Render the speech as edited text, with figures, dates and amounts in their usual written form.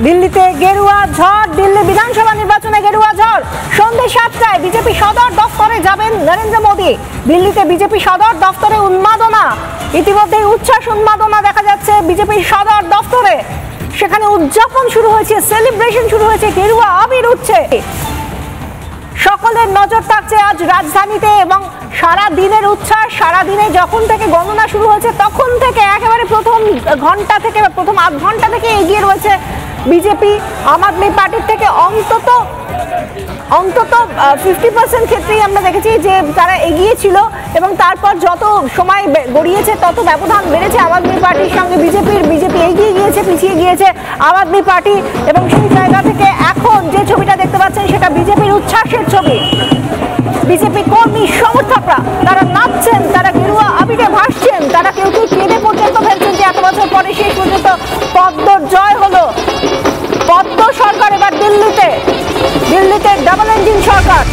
দিল্লিতে গেরুয়া ঝড়, দিল্লি বিধানসভা নির্বাচনে গেরুয়া ঝড়। সন্ধ্যে 7টায় বিজেপি সদর দফতরে যাবেন নরেন্দ্র মোদী। দিল্লিতে বিজেপি সদর দফতরে উন্মাদনা, ইতিমধ্যেই উচ্ছ্বাস উন্মাদনা দেখা যাচ্ছে বিজেপির সদর দফতরে। সেখানে উদযাপন শুরু হয়েছে, সেলিব্রেশন শুরু হয়েছে, গেরুয়া আবির উঠছে। সকলের নজর থাকছে আজ রাজধানীতে এবং সারা দিনের উচ্ছ্বাস। সারা দিনে যখন থেকে গণনা শুরু হয়েছে তখন থেকে একেবারে প্রথম ঘন্টা থেকে বা প্রথম আধ ঘন্টা থেকে এগিয়ে রয়েছে বিজেপি। আম আদমি পার্টির থেকে অন্তত 50% ক্ষেত্রেই আমরা দেখেছি যে তারা এগিয়ে ছিল এবং তারপর যত সময় গড়িয়েছে তত ব্যবধান বেড়েছে আম আদমি পার্টির সঙ্গে বিজেপি এগিয়ে গিয়েছে, পিছিয়ে গিয়েছে আম আদমি পার্টি। এবং সেই জায়গা থেকে এখন যে ছবিটা দেখতে পাচ্ছেন সেটা বিজেপির উচ্ছ্বাসের ছবি। বিজেপি কর্মী সমর্থকরা তারা নাচছেন, তারা গেরুয়া আবিরে ভাসছেন, তারা কেউ কেঁদে পর্যন্ত ফেলছেন যে এত বছর পরে শেষ পর্যন্ত পদ্মর জয় হলো। পদ্ম সরকার এবার দিল্লিতে ডাবল ইঞ্জিন সরকার।